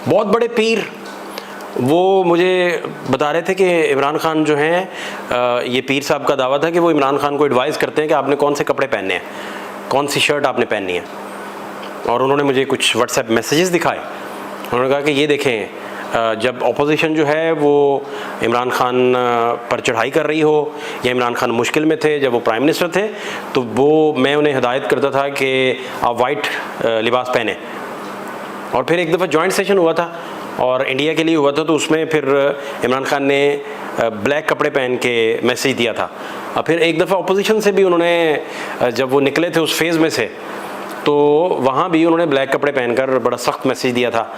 बहुत बड़े पीर वो मुझे बता रहे थे कि इमरान खान जो हैं, ये पीर साहब का दावा था कि वो इमरान खान को एडवाइस करते हैं कि आपने कौन से कपड़े पहनने हैं, कौन सी शर्ट आपने पहननी है। और उन्होंने मुझे कुछ व्हाट्सएप मैसेजेस दिखाए। उन्होंने कहा कि ये देखें, जब अपोजिशन जो है वो इमरान खान पर चढ़ाई कर रही हो या इमरान खान मुश्किल में थे, जब वो प्राइम मिनिस्टर थे, तो वो मैं उन्हें हिदायत करता था कि आप वाइट लिबास पहने। और फिर एक दफ़ा जॉइंट सेशन हुआ था और इंडिया के लिए हुआ था, तो उसमें फिर इमरान खान ने ब्लैक कपड़े पहन के मैसेज दिया था। और फिर एक दफ़ा अपोजिशन से भी उन्होंने, जब वो निकले थे उस फेज़ में से, तो वहाँ भी उन्होंने ब्लैक कपड़े पहनकर बड़ा सख्त मैसेज दिया था।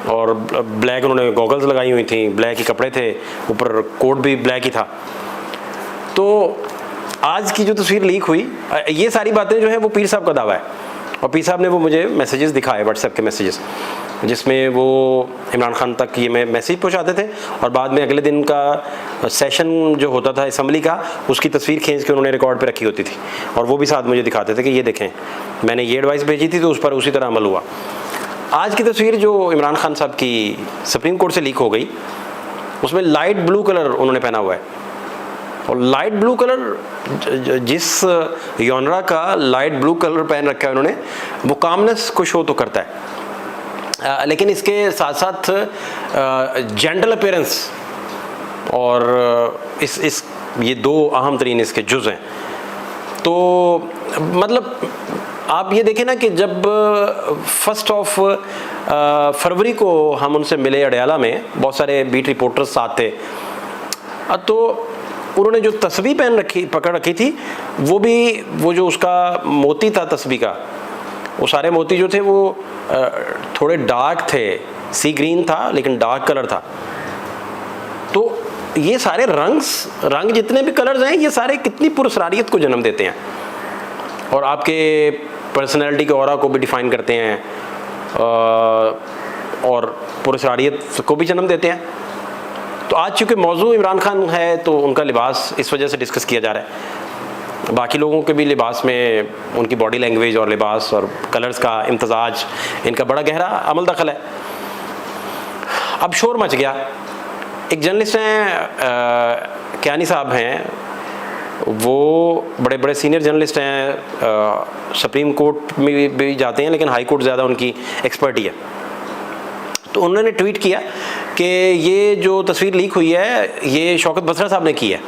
और ब्लैक उन्होंने गॉगल्स लगाई हुई थी, ब्लैक ही कपड़े थे, ऊपर कोट भी ब्लैक ही था। तो आज की जो तस्वीर लीक हुई, ये सारी बातें जो है वो पीर साहब का दावा है। और पीर साहब ने वो मुझे मैसेजेस दिखाए, व्हाट्सएप के मैसेजेस, जिसमें वो इमरान खान तक ये मैसेज पहुंचाते थे और बाद में अगले दिन का सेशन जो होता था असम्बली का, उसकी तस्वीर खींच के उन्होंने रिकॉर्ड पे रखी होती थी और वो भी साथ मुझे दिखाते थे कि ये देखें मैंने ये एडवाइस भेजी थी तो उस पर उसी तरह अमल हुआ। आज की तस्वीर जो इमरान खान साहब की सुप्रीम कोर्ट से लीक हो गई, उसमें लाइट ब्लू कलर उन्होंने पहना हुआ है। और लाइट ब्लू कलर, जिस यॉनरा का लाइट ब्लू कलर पहन रखा है उन्होंने, वो कामनेस को शो तो करता है, लेकिन इसके साथ साथ जेंटल अपीयरेंस और इस ये दो अहम तरीन इसके जुज़ हैं। तो मतलब आप ये देखें ना कि जब 1 फरवरी को हम उनसे मिले अडयाला में, बहुत सारे बीट रिपोर्टर्स साथ थे, तो उन्होंने जो तस्बीह पकड़ रखी थी, वो जो उसका मोती था तस्बीह का, वो सारे मोती जो थे वो थोड़े डार्क थे, सी ग्रीन था लेकिन डार्क कलर था। तो ये सारे रंग जितने भी कलर्स हैं, ये सारे कितनी पुरस्कारियत को जन्म देते हैं और आपके पर्सनैलिटी के ऑरा को भी डिफ़ाइन करते हैं और पुरस्कारियत को भी जन्म देते हैं। तो आज चूँकि मौजू इमरान खान है तो उनका लिबास इस वजह से डिस्कस किया जा रहा है। बाकी लोगों के भी लिबास में उनकी बॉडी लैंग्वेज और लिबास और कलर्स का इम्तजाज, इनका बड़ा गहरा अमल दखल है। अब शोर मच गया। एक जर्नलिस्ट हैं, कियानी साहब हैं, वो बड़े बड़े सीनियर जर्नलिस्ट हैं, सुप्रीम कोर्ट में भी जाते हैं लेकिन हाई कोर्ट ज़्यादा उनकी एक्सपर्टी है। तो उन्होंने ट्वीट किया कि ये जो तस्वीर लीक हुई है ये शौकत बसरा साहब ने की है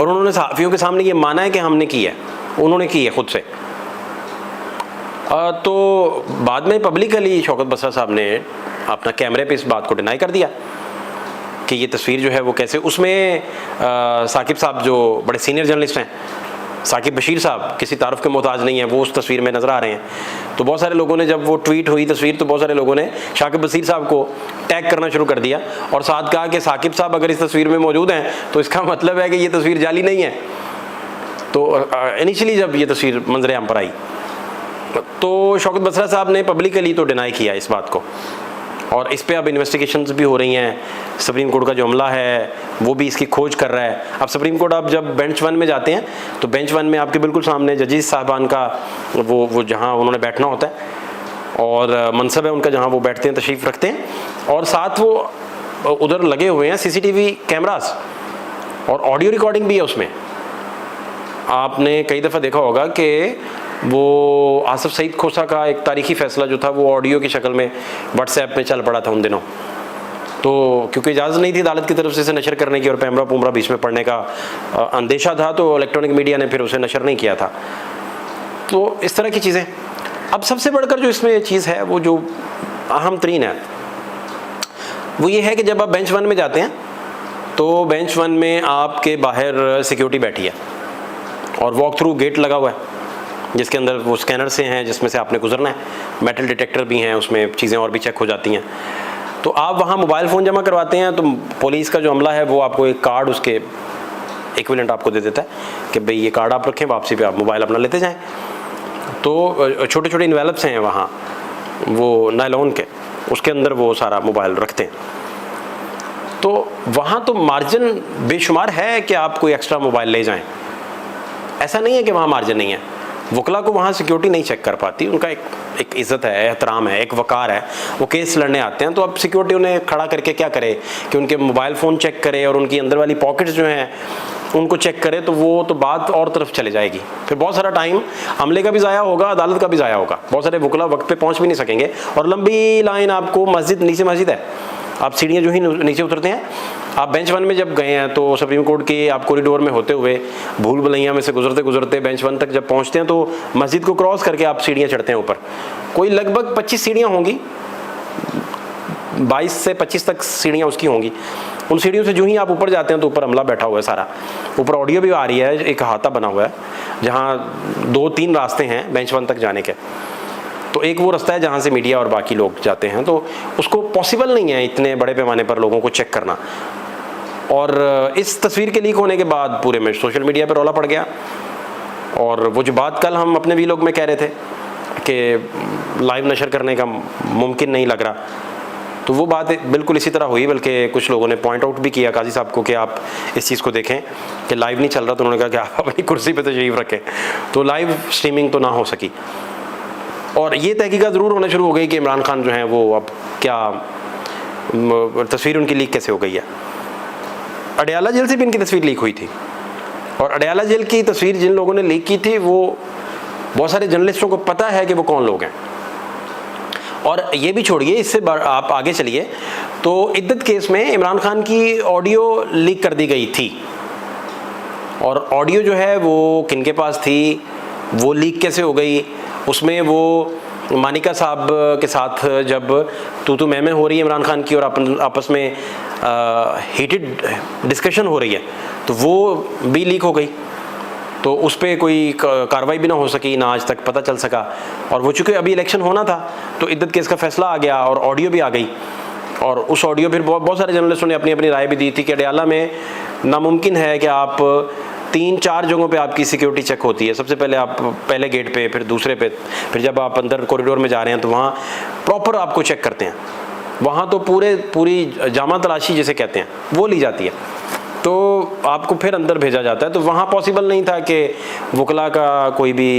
और उन्होंने सहाफ़ियों के सामने ये माना है कि हमने की है, उन्होंने की है खुद से। तो बाद में पब्लिकली शौकत बसरा साहब ने अपना कैमरे पे इस बात को डिनाई कर दिया कि ये तस्वीर जो है वो कैसे, उसमें साकिब साहब जो बड़े सीनियर जर्नलिस्ट हैं, साकिब बशीर साहब किसी तारुफ के मोहताज नहीं है, वो उस तस्वीर में नज़र आ रहे हैं। तो बहुत सारे लोगों ने, जब वो ट्वीट हुई तस्वीर, तो बहुत सारे लोगों ने साकिब बशीर साहब को टैग करना शुरू कर दिया और साथ कहा कि साकिब साहब अगर इस तस्वीर में मौजूद हैं तो इसका मतलब है कि ये तस्वीर जाली नहीं है। तो इनिशियली जब ये तस्वीर मंजर आम पर आई तो शौकत बसरा साहब ने पब्लिकली तो डिनाई किया इस बात को और इस पे अब इन्वेस्टिगेशंस भी हो रही हैं। सुप्रीम कोर्ट का जो अमला है वो भी इसकी खोज कर रहा है। अब सुप्रीम कोर्ट आप जब बेंच 1 में जाते हैं तो बेंच 1 में आपके बिल्कुल सामने जजेस साहबान का वो जहां उन्होंने बैठना होता है और मनसब है उनका जहां वो बैठते हैं, तशरीफ़ रखते हैं, और साथ वो उधर लगे हुए हैं CCTV कैमरास और ऑडियो रिकॉर्डिंग भी है उसमें। आपने कई दफ़ा देखा होगा कि वो आसिफ सईद खोसा का एक तारीखी फ़ैसला जो था वो ऑडियो की शक्ल में व्हाट्सएप में चल पड़ा था उन दिनों। तो क्योंकि इजाज़त नहीं थी अदालत की तरफ से इसे नशर करने की और पैमरा पुमरा बीच में पड़ने का अंदेशा था, तो इलेक्ट्रॉनिक मीडिया ने फिर उसे नशर नहीं किया था। तो इस तरह की चीज़ें। अब सबसे बढ़कर जो इसमें चीज़ है, वो जो अहम तरीन है, वो ये है कि जब आप बेंच 1 में जाते हैं तो बेंच 1 में आपके बाहर सिक्योरिटी बैठी है और वॉक थ्रू गेट लगा हुआ है जिसके अंदर वो स्कैनर से हैं जिसमें से आपने गुजरना है, मेटल डिटेक्टर भी हैं, उसमें चीज़ें और भी चेक हो जाती हैं। तो आप वहाँ मोबाइल फ़ोन जमा करवाते हैं तो पुलिस का जो अमला है वो आपको एक कार्ड उसके इक्विवेलेंट आपको दे देता है कि भाई ये कार्ड आप रखें, वापसी पे आप मोबाइल अपना लेते जाएं। तो छोटे छोटे इन्वेलप्स हैं वहाँ वो नायलॉन के, उसके अंदर वो सारा मोबाइल रखते हैं। तो वहाँ तो मार्जिन बेशुमार है कि आप कोई एक्स्ट्रा मोबाइल ले जाएं, ऐसा नहीं है कि वहाँ मार्जिन नहीं है, वकला को वहाँ सिक्योरिटी नहीं चेक कर पाती, उनका एक इज़्ज़त है, एहतराम है, एक वक़ार है, वो केस लड़ने आते हैं। तो अब सिक्योरिटी उन्हें खड़ा करके क्या करे कि उनके मोबाइल फ़ोन चेक करे और उनकी अंदर वाली पॉकेट्स जो हैं उनको चेक करे, तो वो तो बात और तरफ चले जाएगी। फिर बहुत सारा टाइम अमले का भी ज़ाया होगा, अदालत का भी ज़ाया होगा, बहुत सारे वकला वक्त पे पहुंच भी नहीं सकेंगे। और लंबी लाइन, आपको मस्जिद, नीचे मस्जिद है, आप सीढ़ियाँ जो ही नीचे उतरते हैं, आप बेंच 1 में जब गए हैं तो सुप्रीम कोर्ट के आप कॉरिडोर में होते हुए भूल भुलैया में से गुजरते गुजरते बेंच 1 तक जब पहुँचते हैं तो मस्जिद को क्रॉस करके आप सीढ़ियाँ चढ़ते हैं ऊपर। कोई लगभग 25 सीढ़ियाँ होंगी, 22 से 25 तक सीढ़ियाँ उसकी होंगी। उन सीढ़ियों से जो ही आप ऊपर जाते हैं तो ऊपर अमला बैठा हुआ है सारा, ऊपर ऑडियो भी आ रही है, एक अहाता बना हुआ है जहाँ 2-3 रास्ते हैं बेंच 1 तक जाने के। तो एक वो रास्ता है जहाँ से मीडिया और बाकी लोग जाते हैं, तो उसको पॉसिबल नहीं है इतने बड़े पैमाने पर लोगों को चेक करना। और इस तस्वीर के लीक होने के बाद पूरे में सोशल मीडिया पर रौला पड़ गया। और वो जो बात कल हम अपने वीलॉग में कह रहे थे कि लाइव नशर करने का मुमकिन नहीं लग रहा, तो वो बात बिल्कुल इसी तरह हुई। बल्कि कुछ लोगों ने पॉइंट आउट भी किया काजी साहब को कि आप इस चीज़ को देखें कि लाइव नहीं चल रहा, तो उन्होंने कहा कि आप अपनी कुर्सी पे तशरीफ़ रखें। तो लाइव स्ट्रीमिंग तो ना हो सकी। और ये तहकीकात ज़रूर होना शुरू हो गई कि इमरान खान जो हैं वो अब क्या तस्वीर उनकी लीक कैसे हो गई है। अडयाला जेल से भी इनकी तस्वीर लीक हुई थी, और अडयाला जेल की तस्वीर जिन लोगों ने लीक की थी वो बहुत सारे जर्नलिस्टों को पता है कि वो कौन लोग हैं। और ये भी छोड़िए, इससे आप आगे चलिए तो इद्दत केस में इमरान खान की ऑडियो लीक कर दी गई थी, और ऑडियो जो है वो किनके पास थी, वो लीक कैसे हो गई, उसमें वो मानिका साहब के साथ जब तू मैं हो रही है इमरान खान की और आपस में हीटेड डिस्कशन हो रही है, तो वो भी लीक हो गई। तो उस पर कोई कार्रवाई भी ना हो सकी, ना आज तक पता चल सका। और वो चूँकि अभी इलेक्शन होना था तो इद्दत केस का फैसला आ गया और ऑडियो भी आ गई। और उस ऑडियो फिर बहुत सारे जर्नलिस्टों ने अपनी अपनी राय भी दी थी कि अडयाला में नामुमकिन है कि आप 3-4 जगहों पे आपकी सिक्योरिटी चेक होती है। सबसे पहले आप पहले गेट पे, फिर दूसरे पे, फिर जब आप अंदर कॉरिडोर में जा रहे हैं तो वहाँ प्रॉपर आपको चेक करते हैं। वहाँ तो पूरी जामा तलाशी जिसे कहते हैं वो ली जाती है, तो आपको फिर अंदर भेजा जाता है। तो वहाँ पॉसिबल नहीं था कि वकला का कोई भी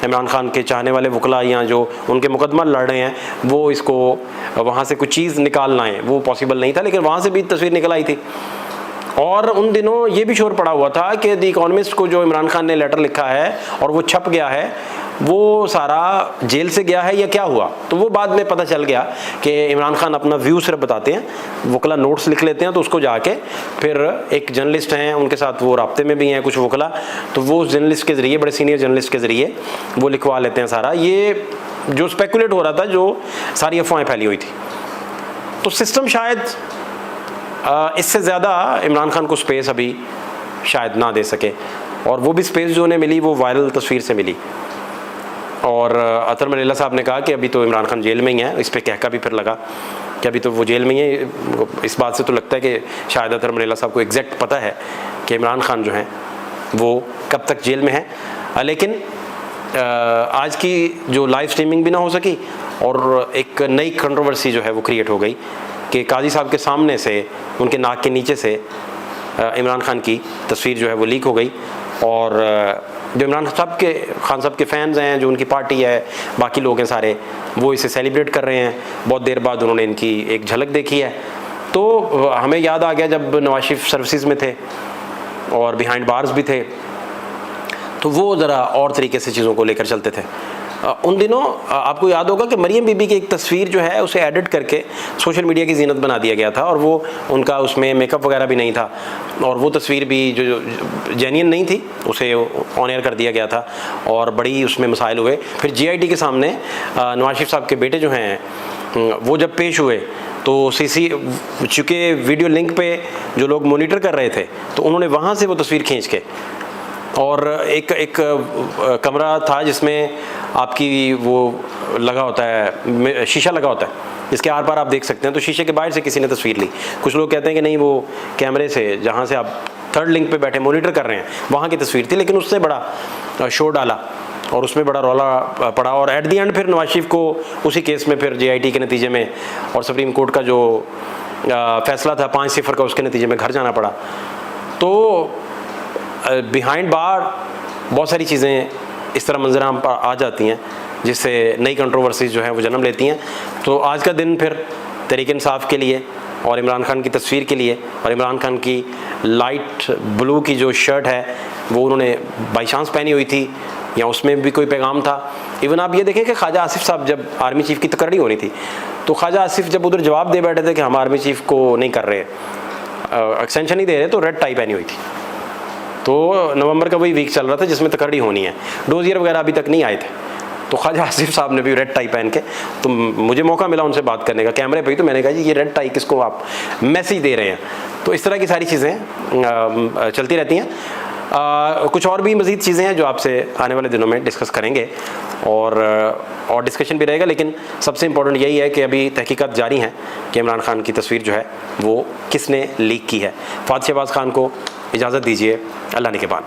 इमरान खान के चाहने वाले वकला या जो उनके मुकदमा लड़ रहे हैं वो इसको वहाँ से कुछ चीज़ निकाल लाएँ, वो पॉसिबल नहीं था। लेकिन वहाँ से भी तस्वीर निकल आई थी। और उन दिनों ये भी शोर पड़ा हुआ था कि द इकोनॉमिस्ट को जो इमरान खान ने लेटर लिखा है और वो छप गया है, वो सारा जेल से गया है या क्या हुआ। तो वो बाद में पता चल गया कि इमरान खान अपना व्यू सिर्फ बताते हैं, वकला नोट्स लिख लेते हैं, तो उसको जाके फिर एक जर्नलिस्ट हैं उनके साथ वो राब्ते में भी हैं कुछ वकला, तो वो उस जर्नलिस्ट के ज़रिए, बड़े सीनियर जर्नलिस्ट के ज़रिए वो लिखवा लेते हैं सारा। ये जो स्पेकुलेट हो रहा था, जो सारी अफवाहें फैली हुई थी। तो सिस्टम शायद इससे ज़्यादा इमरान खान को स्पेस अभी शायद ना दे सके, और वो भी स्पेस जो उन्हें मिली वो वायरल तस्वीर से मिली। और अतर मरेला साहब ने कहा कि अभी तो इमरान खान जेल में ही है। इस पर कहका भी फिर लगा कि अभी तो वो जेल में ही है। इस बात से तो लगता है कि शायद अतर मरेला साहब को एग्जैक्ट पता है कि इमरान खान जो हैं वो कब तक जेल में है। लेकिन आज की जो लाइव स्ट्रीमिंग भी ना हो सकी, और एक नई कंट्रोवर्सी जो है वो क्रिएट हो गई कि काजी साहब के सामने से, उनके नाक के नीचे से इमरान खान की तस्वीर जो है वो लीक हो गई। और जो इमरान खान साहब के फैंस हैं, जो उनकी पार्टी है, बाकी लोग हैं सारे, वो इसे सेलिब्रेट कर रहे हैं। बहुत देर बाद उन्होंने इनकी एक झलक देखी है। तो हमें याद आ गया जब नवाज शरीफ सर्विसेज में थे और बिहाइंड बार्स भी थे, तो वो ज़रा और तरीके से चीज़ों को लेकर चलते थे। उन दिनों आपको याद होगा कि मरियम बीबी की एक तस्वीर जो है उसे एडिट करके सोशल मीडिया की जीनत बना दिया गया था, और वो उनका उसमें मेकअप वगैरह भी नहीं था, और वो तस्वीर भी जो जेन्युइन नहीं थी उसे ऑन एयर कर दिया गया था, और बड़ी उसमें मसाइल हुए। फिर GIT के सामने नवाज शरीफ साहब के बेटे जो हैं वो जब पेश हुए तो चूँकि वीडियो लिंक पे जो लोग मोनीटर कर रहे थे, तो उन्होंने वहाँ से वो तस्वीर खींच के, और एक कमरा था जिसमें आपकी वो लगा होता है, शीशा लगा होता है, जिसके आर पार आप देख सकते हैं। तो शीशे के बाहर से किसी ने तस्वीर ली। कुछ लोग कहते हैं कि नहीं, वो कैमरे से जहाँ से आप थर्ड लिंक पे बैठे मॉनिटर कर रहे हैं वहाँ की तस्वीर थी। लेकिन उससे बड़ा शोर डाला और उसमें बड़ा रौला पड़ा, और एट दी एंड फिर नवाज शरीफ को उसी केस में फिर GIT के नतीजे में और सुप्रीम कोर्ट का जो फैसला था 5-0 का, उसके नतीजे में घर जाना पड़ा। तो बिहाइंड बार बहुत सारी चीज़ें इस तरह मंजराम आ जाती हैं जिससे नई कंट्रोवर्सीज जो है वो जन्म लेती हैं। तो आज का दिन फिर तहरीक इंसाफ के लिए और इमरान खान की तस्वीर के लिए, और इमरान खान की लाइट ब्लू की जो शर्ट है वो उन्होंने बाई चांस पहनी हुई थी या उसमें भी कोई पैगाम था। इवन आप ये देखें कि ख्वाजा आसिफ साहब जब आर्मी चीफ़ की तकर्री होनी थी तो ख्वाजा आसिफ जब उधर जवाब दे बैठे थे कि हम आर्मी चीफ़ को नहीं कर रहे, एक्सटेंशन नहीं दे रहे, तो रेड टाई पहनी हुई थी। तो नवंबर का वही वीक चल रहा था जिसमें तकर्री होनी है, डोजियर वगैरह अभी तक नहीं आए थे, तो ख्वाजा आसिफ साहब ने भी रेड टाई पहन के, तो मुझे मौका मिला उनसे बात करने का कैमरे पे ही, तो मैंने कहा जी ये रेड टाई किसको आप मैसेज दे रहे हैं। तो इस तरह की सारी चीज़ें चलती रहती हैं। कुछ और भी मज़ीद चीज़ें हैं जो आपसे आने वाले दिनों में डिस्कस करेंगे और डिस्कशन भी रहेगा, लेकिन सबसे इम्पोर्टेंट यही है कि अभी तहकीकात जारी हैं कि इमरान खान की तस्वीर जो है वो किसने लीक की है। फ़ात शहबाज खान को इजाज़त दीजिए, अल्लाह ने के बाद।